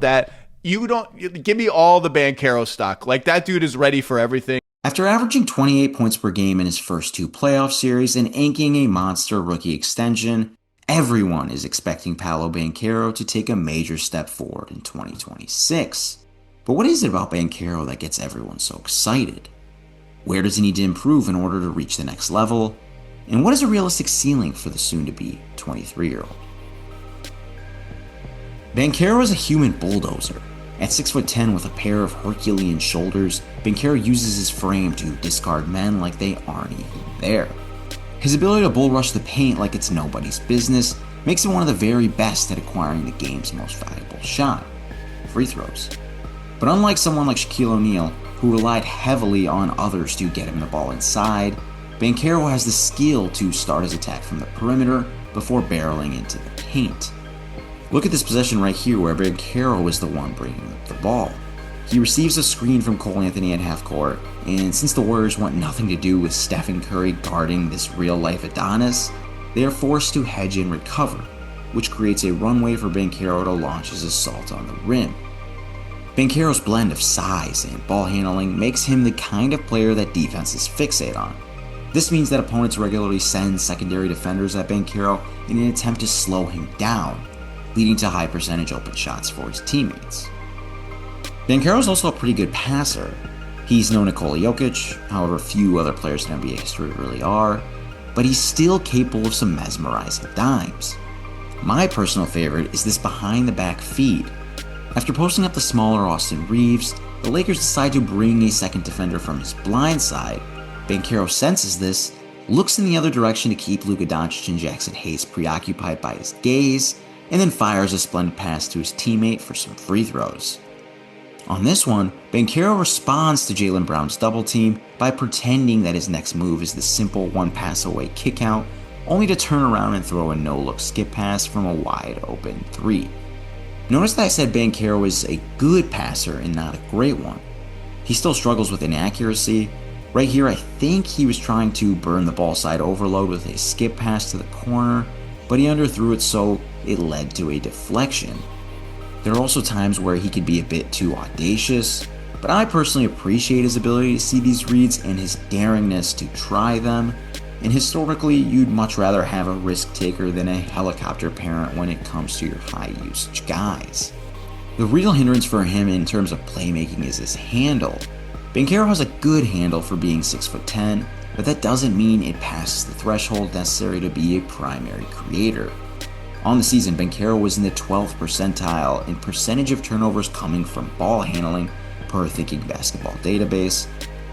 that you don't give me all the Banchero stock. Like that dude is ready for everything. After averaging 28 points per game in his first two playoff series and inking a monster rookie extension, everyone is expecting Paolo Banchero to take a major step forward in 2026. But what is it about Banchero that gets everyone so excited? Where does he need to improve in order to reach the next level? And what is a realistic ceiling for the soon-to-be 23-year-old? Banchero is a human bulldozer. At 6'10" with a pair of Herculean shoulders, Banchero uses his frame to discard men like they aren't even there. His ability to bull rush the paint like it's nobody's business makes him one of the very best at acquiring the game's most valuable shot, free throws. But unlike someone like Shaquille O'Neal, who relied heavily on others to get him the ball inside, Banchero has the skill to start his attack from the perimeter before barreling into the paint. Look at this possession right here where Banchero is the one bringing up the ball. He receives a screen from Cole Anthony at half court, and since the Warriors want nothing to do with Stephen Curry guarding this real-life Adonis, they are forced to hedge and recover, which creates a runway for Banchero to launch his assault on the rim. Banchero's blend of size and ball handling makes him the kind of player that defenses fixate on. This means that opponents regularly send secondary defenders at Banchero in an attempt to slow him down, leading to high percentage open shots for his teammates. Banchero is also a pretty good passer. He's no Nikola Jokic, however few other players in NBA history really are, but he's still capable of some mesmerizing dimes. My personal favorite is this behind the back feed. After posting up the smaller Austin Reeves, the Lakers decide to bring a second defender from his blind side. Banchero senses this, looks in the other direction to keep Luka Doncic and Jackson Hayes preoccupied by his gaze, and then fires a splendid pass to his teammate for some free throws. On this one, Banchero responds to Jaylen Brown's double team by pretending that his next move is the simple one pass away kick out, only to turn around and throw a no-look skip pass from a wide open three. Notice that I said Banchero is a good passer and not a great one. He still struggles with inaccuracy. Right here, I think he was trying to burn the ball side overload with a skip pass to the corner, but he underthrew it so it led to a deflection. There are also times where he could be a bit too audacious, but I personally appreciate his ability to see these reads and his daringness to try them, and historically you'd much rather have a risk taker than a helicopter parent when it comes to your high usage guys. The real hindrance for him in terms of playmaking is his handle. Banchero has a good handle for being 6'10", but that doesn't mean it passes the threshold necessary to be a primary creator. On the season, Banchero was in the 12th percentile in percentage of turnovers coming from ball handling per Thinking Basketball database,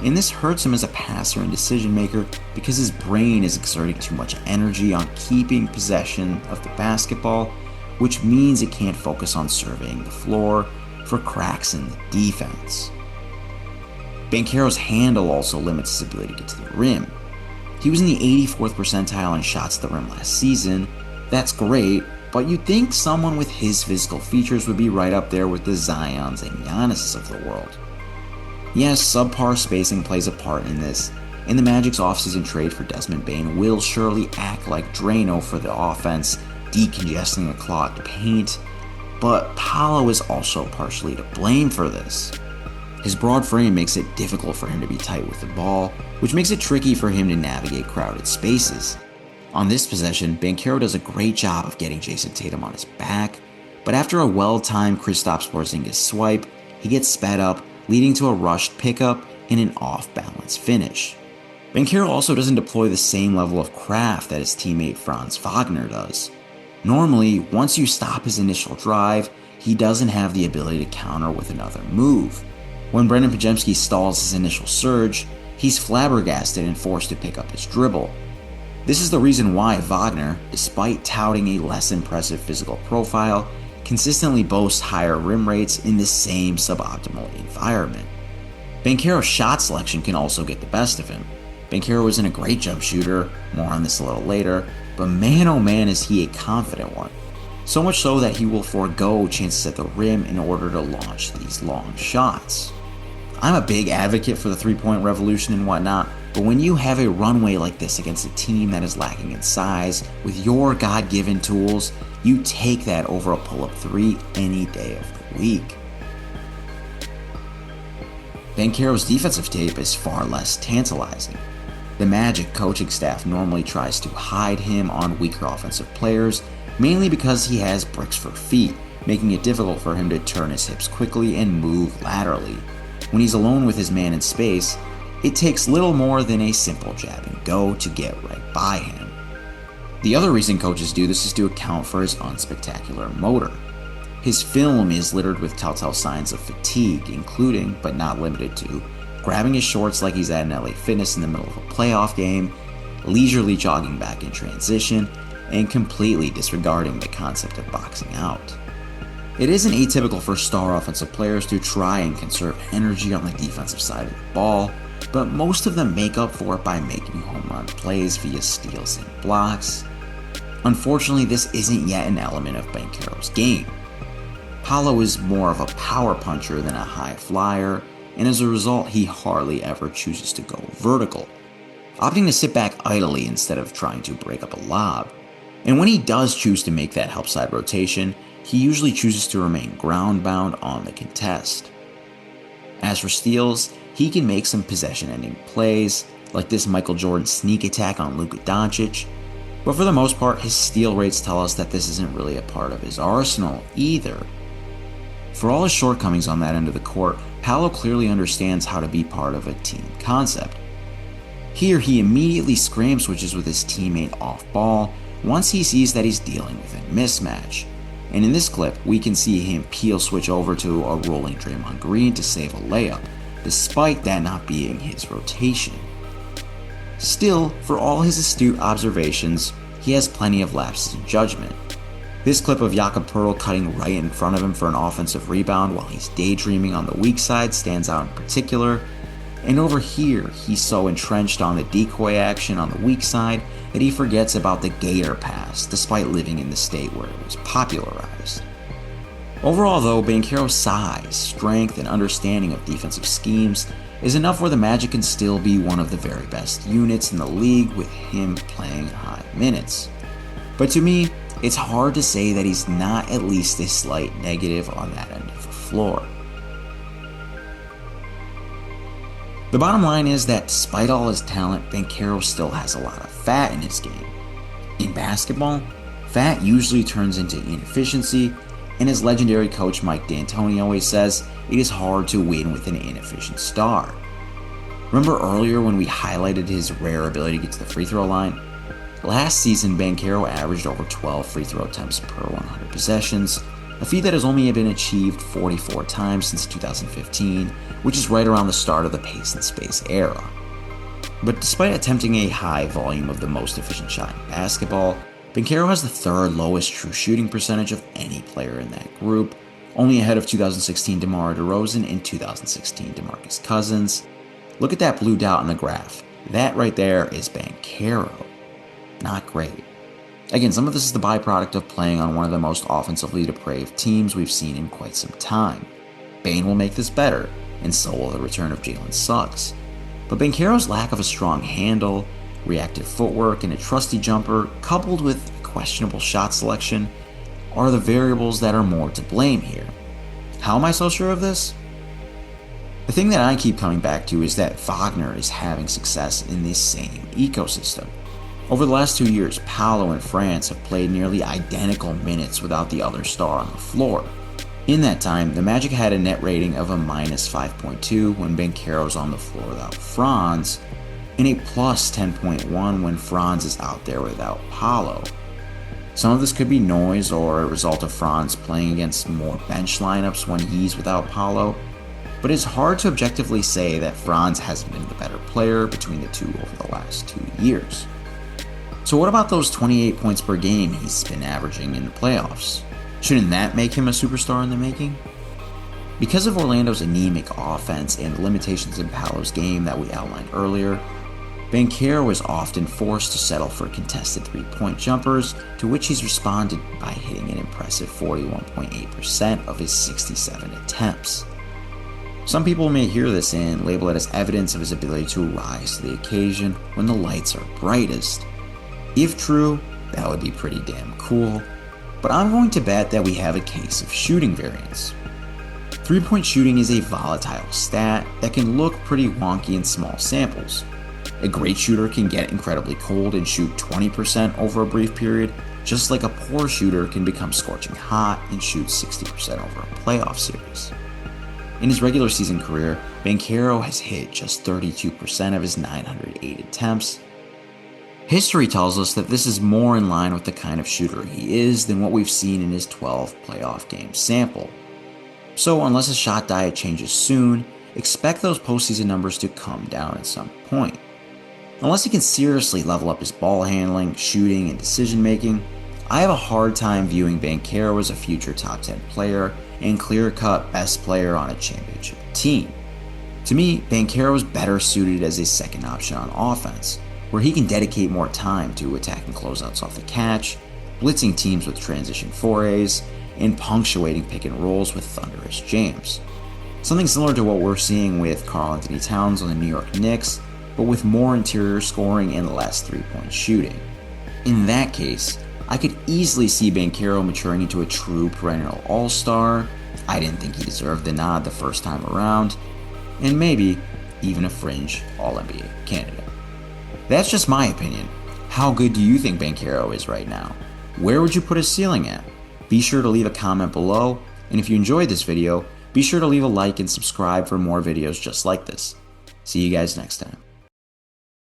and this hurts him as a passer and decision maker because his brain is exerting too much energy on keeping possession of the basketball, which means it can't focus on surveying the floor for cracks in the defense. Banchero's handle also limits his ability to get to the rim. He was in the 84th percentile in shots to the rim last season. That's great, but you'd think someone with his physical features would be right up there with the Zions and Giannis's of the world. Yes, subpar spacing plays a part in this, and the Magic's offseason trade for Desmond Bane will surely act like Drano for the offense, decongesting the clogged paint, but Paolo is also partially to blame for this. His broad frame makes it difficult for him to be tight with the ball, which makes it tricky for him to navigate crowded spaces. On this possession, Banchero does a great job of getting Jason Tatum on his back, but after a well-timed Kristaps Porzingis swipe, he gets sped up, leading to a rushed pickup and an off-balance finish. Banchero also doesn't deploy the same level of craft that his teammate Franz Wagner does. Normally, once you stop his initial drive, he doesn't have the ability to counter with another move. When Brendan Pajemski stalls his initial surge, he's flabbergasted and forced to pick up his dribble. This is the reason why Wagner, despite touting a less impressive physical profile, consistently boasts higher rim rates in the same suboptimal environment. Banchero's shot selection can also get the best of him. Banchero isn't a great jump shooter, more on this a little later, but man oh man is he a confident one. So much so that he will forego chances at the rim in order to launch these long shots. I'm a big advocate for the three-point revolution and whatnot, but when you have a runway like this against a team that is lacking in size, with your God-given tools, you take that over a pull-up three any day of the week. Banchero's defensive tape is far less tantalizing. The Magic coaching staff normally tries to hide him on weaker offensive players, mainly because he has bricks for feet, making it difficult for him to turn his hips quickly and move laterally. When he's alone with his man in space, it takes little more than a simple jab and go to get right by him. The other reason coaches do this is to account for his unspectacular motor. His film is littered with telltale signs of fatigue, including, but not limited to, grabbing his shorts like he's at an LA Fitness in the middle of a playoff game, leisurely jogging back in transition, and completely disregarding the concept of boxing out. It isn't atypical for star offensive players to try and conserve energy on the defensive side of the ball, but most of them make up for it by making home run plays via steals and blocks. Unfortunately, this isn't yet an element of Banchero's game. Paolo is more of a power puncher than a high flyer, and as a result, he hardly ever chooses to go vertical, opting to sit back idly instead of trying to break up a lob. And when he does choose to make that help side rotation, he usually chooses to remain ground bound on the contest. As for steals, he can make some possession-ending plays, like this Michael Jordan sneak attack on Luka Doncic, but for the most part, his steal rates tell us that this isn't really a part of his arsenal either. For all his shortcomings on that end of the court, Paolo clearly understands how to be part of a team concept. Here, he immediately scram switches with his teammate off ball once he sees that he's dealing with a mismatch. And in this clip, we can see him peel switch over to a rolling Draymond Green to save a layup, despite that not being his rotation. Still, for all his astute observations, he has plenty of lapses in judgment. This clip of Jakob Poeltl cutting right in front of him for an offensive rebound while he's daydreaming on the weak side stands out in particular. And over here, he's so entrenched on the decoy action on the weak side that he forgets about the Gator pass despite living in the state where it was popularized. Overall though, Banchero's size, strength, and understanding of defensive schemes is enough where the Magic can still be one of the very best units in the league with him playing high minutes. But to me, it's hard to say that he's not at least a slight negative on that end of the floor. The bottom line is that despite all his talent, Banchero still has a lot of fat in his game. In basketball, fat usually turns into inefficiency, and as legendary coach Mike D'Antoni always says, it is hard to win with an inefficient star. Remember earlier when we highlighted his rare ability to get to the free throw line? Last season, Banchero averaged over 12 free throw attempts per 100 possessions, a feat that has only been achieved 44 times since 2015, which is right around the start of the pace and space era. But despite attempting a high volume of the most efficient shot in basketball, Banchero has the third lowest true shooting percentage of any player in that group, only ahead of 2016 DeMar DeRozan and 2016 DeMarcus Cousins. Look at that blue dot on the graph. That right there is Banchero. Not great. Again, some of this is the byproduct of playing on one of the most offensively depraved teams we've seen in quite some time. Bane will make this better, and so will the return of Jalen Suggs. But Banchero's lack of a strong handle, reactive footwork, and a trusty jumper, coupled with questionable shot selection, are the variables that are more to blame here. How am I so sure of this? The thing that I keep coming back to is that Wagner is having success in this same ecosystem. Over the last 2 years, Paolo and France have played nearly identical minutes without the other star on the floor. In that time, the Magic had a net rating of a minus 5.2 when Banchero's on the floor without Franz, and a plus 10.1 when Franz is out there without Paolo. Some of this could be noise or a result of Franz playing against more bench lineups when he's without Paolo, but it's hard to objectively say that Franz hasn't been the better player between the two over the last 2 years. So what about those 28 points per game he's been averaging in the playoffs? Shouldn't that make him a superstar in the making? Because of Orlando's anemic offense and the limitations in Paolo's game that we outlined earlier, Banchero is often forced to settle for contested three-point jumpers, to which he's responded by hitting an impressive 41.8% of his 67 attempts. Some people may hear this and label it as evidence of his ability to rise to the occasion when the lights are brightest. If true, that would be pretty damn cool, but I'm going to bet that we have a case of shooting variance. 3-point shooting is a volatile stat that can look pretty wonky in small samples. A great shooter can get incredibly cold and shoot 20% over a brief period, just like a poor shooter can become scorching hot and shoot 60% over a playoff series. In his regular season career, Banchero has hit just 32% of his 908 attempts. History tells us that this is more in line with the kind of shooter he is than what we've seen in his 12 playoff game sample. So unless his shot diet changes soon, expect those postseason numbers to come down at some point. Unless he can seriously level up his ball handling, shooting, and decision making, I have a hard time viewing Banchero as a future top 10 player and clear-cut best player on a championship team. To me, Banchero is better suited as a second option on offense, where he can dedicate more time to attacking closeouts off the catch, blitzing teams with transition forays, and punctuating pick and rolls with thunderous James. Something similar to what we're seeing with Karl-Anthony Towns on the New York Knicks, but with more interior scoring and less 3-point shooting. In that case, I could easily see Banchero maturing into a true perennial all-star. I didn't think he deserved the nod the first time around, and maybe even a fringe All-NBA candidate. That's just my opinion. How good do you think Banchero is right now? Where would you put his ceiling at? Be sure to leave a comment below, and if you enjoyed this video, be sure to leave a like and subscribe for more videos just like this. See you guys next time.